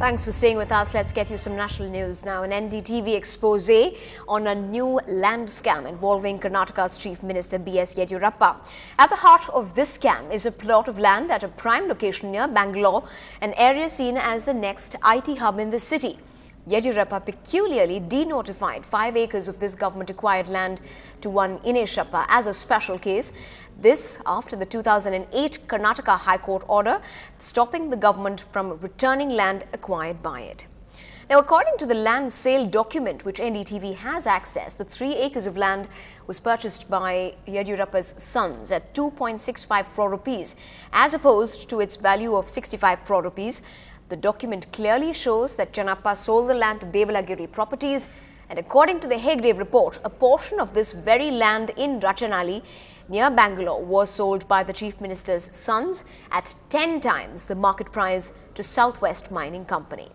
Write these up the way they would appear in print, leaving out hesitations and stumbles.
Thanks for staying with us. Let's get you some national news now. An NDTV expose on a new land scam involving Karnataka's Chief Minister B.S. Yediyurappa. At the heart of this scam is a plot of land at a prime location near Bangalore, an area seen as the next IT hub in the city. Yediyurappa peculiarly denotified 5 acres of this government-acquired land to one Ineshappa as a special case. This after the 2008 Karnataka High Court order stopping the government from returning land acquired by it. Now, according to the land sale document which NDTV has accessed, the 3 acres of land was purchased by Yediyurappa's sons at 2.65 crore rupees as opposed to its value of 65 crore rupees. The document clearly shows that Chanappa sold the land to Devalagiri Properties, and according to the Hegde report, a portion of this very land in Rachanali near Bangalore was sold by the Chief Minister's sons at 10 times the market price to Southwest Mining Company.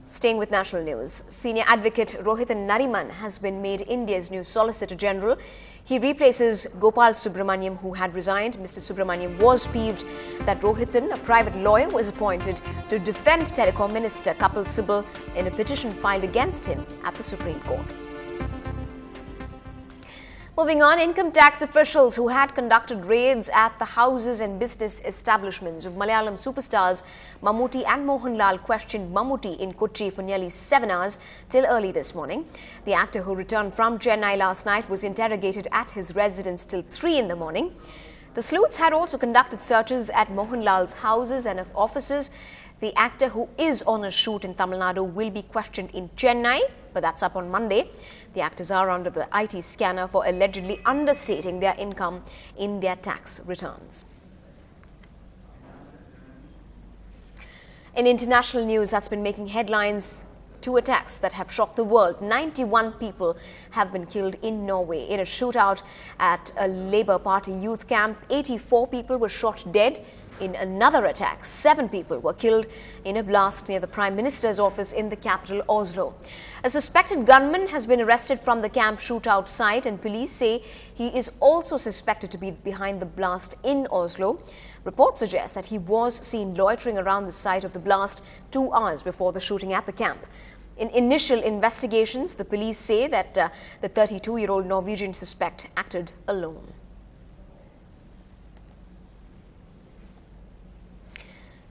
Staying with national news, senior advocate Rohithan Nariman has been made India's new Solicitor General. He replaces Gopal Subramaniam, who had resigned. Mr. Subramaniam was peeved that Rohithan, a private lawyer, was appointed to defend Telecom Minister Kapil Sibal in a petition filed against him at the Supreme Court. Moving on, income tax officials who had conducted raids at the houses and business establishments of Malayalam superstars Mammootty and Mohanlal questioned Mammootty in Kochi for nearly 7 hours till early this morning. The actor, who returned from Chennai last night, was interrogated at his residence till 3 in the morning. The sleuths had also conducted searches at Mohanlal's houses and of offices. The actor, who is on a shoot in Tamil Nadu, will be questioned in Chennai, but that's up on Monday. The actors are under the IT scanner for allegedly understating their income in their tax returns. In international news that's been making headlines, 2 attacks that have shocked the world. 91 people have been killed in Norway in a shootout at a Labour Party youth camp. 84 people were shot dead. In another attack, 7 people were killed in a blast near the Prime Minister's office in the capital, Oslo. A suspected gunman has been arrested from the camp shootout site, and police say he is also suspected to be behind the blast in Oslo. Reports suggest that he was seen loitering around the site of the blast 2 hours before the shooting at the camp. In initial investigations, the police say that the 32-year-old Norwegian suspect acted alone.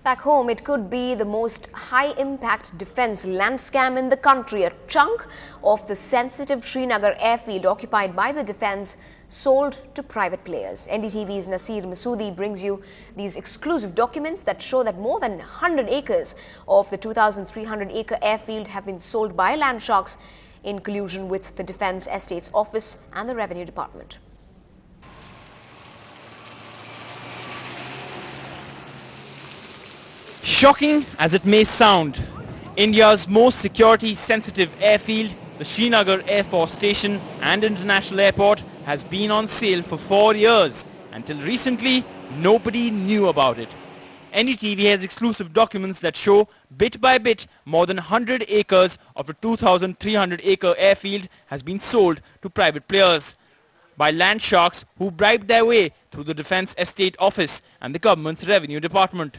Back home, it could be the most high-impact defense land scam in the country. A chunk of the sensitive Srinagar airfield occupied by the defense sold to private players. NDTV's Nasir Masoodi brings you these exclusive documents that show that more than 100 acres of the 2,300-acre airfield have been sold by land sharks in collusion with the Defense Estates Office and the Revenue Department. Shocking as it may sound, India's most security-sensitive airfield, the Srinagar Air Force Station and International Airport, has been on sale for 4 years. Until recently, nobody knew about it. NDTV has exclusive documents that show, bit by bit, more than 100 acres of the 2,300-acre airfield has been sold to private players by land sharks who bribed their way through the Defense Estate Office and the government's Revenue Department.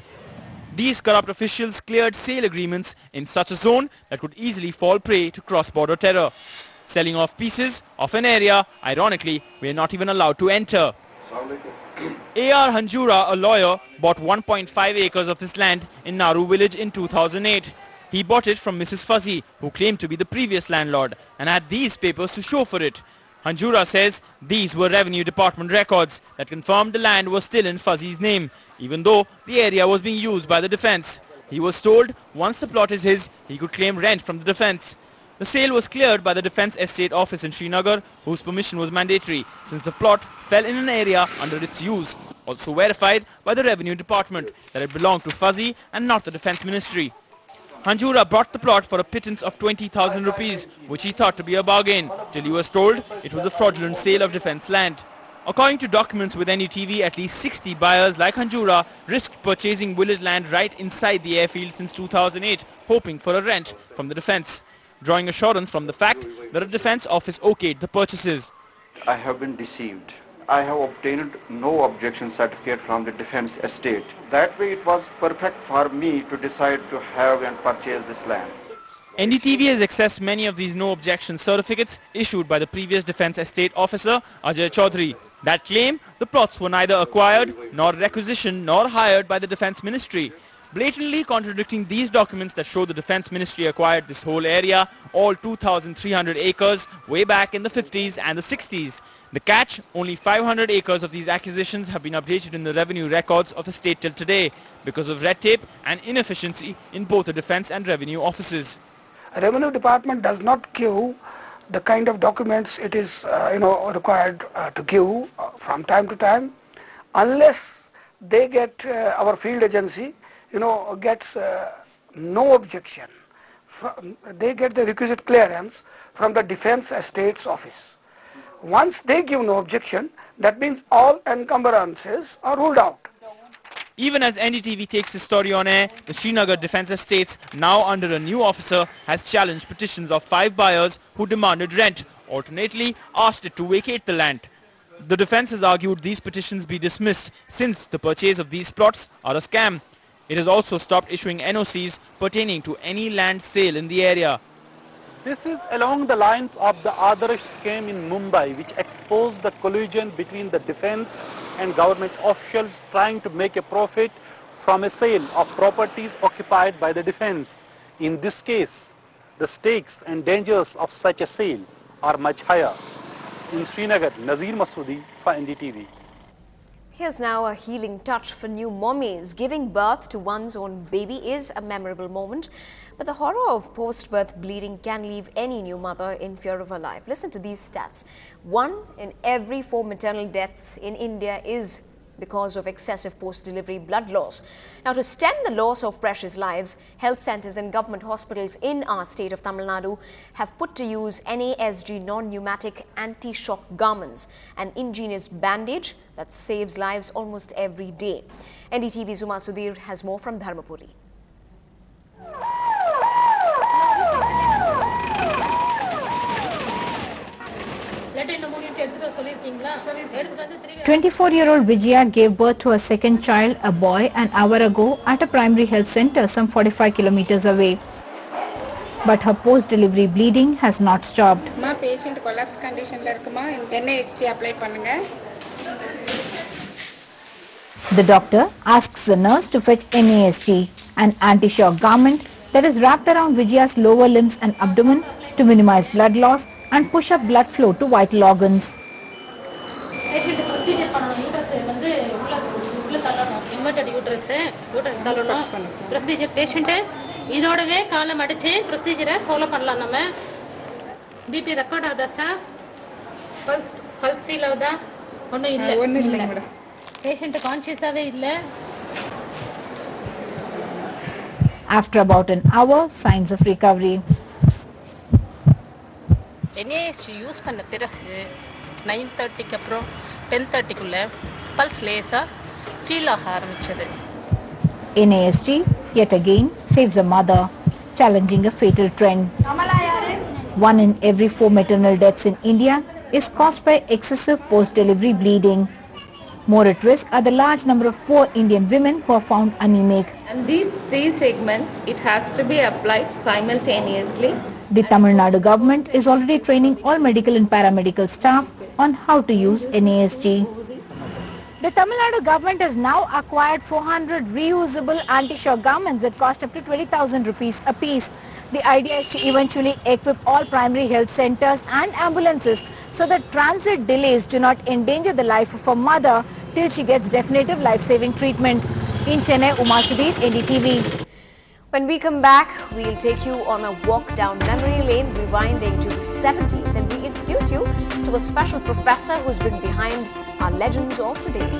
These corrupt officials cleared sale agreements in such a zone that could easily fall prey to cross-border terror, selling off pieces of an area, ironically, we are not even allowed to enter. A.R. Hanjura, a lawyer, bought 1.5 acres of this land in Naru village in 2008. He bought it from Mrs. Fuzzy, who claimed to be the previous landlord, and had these papers to show for it. Hanjura says these were Revenue Department records that confirmed the land was still in Fuzzy's name, even though the area was being used by the defense. He was told once the plot is his, he could claim rent from the defense. The sale was cleared by the Defense Estate Office in Srinagar, whose permission was mandatory since the plot fell in an area under its use, also verified by the Revenue Department that it belonged to Fuzzy and not the Defense Ministry. Hanjura bought the plot for a pittance of 20,000 rupees, which he thought to be a bargain, till he was told it was a fraudulent sale of defense land. According to documents with NETV, at least 60 buyers like Hanjura risked purchasing village land right inside the airfield since 2008, hoping for a rent from the defense, drawing assurance from the fact that a defense office okayed the purchases. I have been deceived. I have obtained no objection certificate from the defense estate. That way it was perfect for me to decide to have and purchase this land. NDTV has accessed many of these no objection certificates issued by the previous defense estate officer Ajay Chaudhary that claim the plots were neither acquired nor requisitioned nor hired by the defense ministry, blatantly contradicting these documents that show the defense ministry acquired this whole area, all 2,300 acres, way back in the 50s and the 60s. The catch, only 500 acres of these acquisitions have been updated in the revenue records of the state till today because of red tape and inefficiency in both the defense and revenue offices. Revenue Department does not give the kind of documents it is required to give from time to time unless they get our field agency gets no objection. They get the requisite clearance from the defense estates office. Once they give no objection, that means all encumbrances are ruled out. Even as NDTV takes this story on air, the Srinagar Defence Estates, now under a new officer, has challenged petitions of 5 buyers who demanded rent, alternately asked it to vacate the land. The defence has argued these petitions be dismissed since the purchase of these plots are a scam. It has also stopped issuing NOCs pertaining to any land sale in the area. This is along the lines of the Adarsh scheme in Mumbai, which exposed the collusion between the defense and government officials trying to make a profit from a sale of properties occupied by the defense. In this case, the stakes and dangers of such a sale are much higher. In Srinagar, Nazir Masoodi for NDTV. Here's now a healing touch for new mommies. Giving birth to one's own baby is a memorable moment, but the horror of post-birth bleeding can leave any new mother in fear of her life. Listen to these stats. 1 in every 4 maternal deaths in India is because of excessive post-delivery blood loss. Now, to stem the loss of precious lives, health centers and government hospitals in our state of Tamil Nadu have put to use NASG non-pneumatic anti-shock garments, an ingenious bandage that saves lives almost every day. NDTV's Uma Sudhir has more from Dharmapuri. 24-year-old Vijaya gave birth to her second child, a boy, an hour ago at a primary health center some 45 kilometers away. But her post-delivery bleeding has not stopped. My patient collapse condition NASG apply pannunga. The doctor asks the nurse to fetch NASG, an anti-shock garment that is wrapped around Vijaya's lower limbs and abdomen to minimize blood loss and push up blood flow to vital organs. Procedure patient இதோடவே காலம் அடிச்சு procedure follow பண்ணலாம் நம்ம. BP record ஆகுதா staff? pulse feel ஆகுதா? ஒண்ணும் இல்ல madam. Patient conscious ஆவே இல்ல. After about an hour, signs of recovery. NASG use பண்ண பிறகு 9:30 க்கு அப்புறம் 10:30 குள்ள பல்ஸ் லேசா ஃபீல் ஆக ஆரம்பிச்சது. NASG yet again saves a mother, challenging a fatal trend. 1 in every 4 maternal deaths in India is caused by excessive post-delivery bleeding. More at risk are the large number of poor Indian women who are found anemic. And these 3 segments, it has to be applied simultaneously. The Tamil Nadu government is already training all medical and paramedical staff on how to use NASG. The Tamil Nadu government has now acquired 400 reusable anti-shock garments that cost up to 20,000 rupees a piece. The idea is to eventually equip all primary health centers and ambulances so that transit delays do not endanger the life of a mother till she gets definitive life-saving treatment. In Chennai, Uma Sudhir, NDTV. When we come back, we'll take you on a walk down memory lane, rewinding to the 70s, and we introduce you to a special professor who's been behind our legends of today.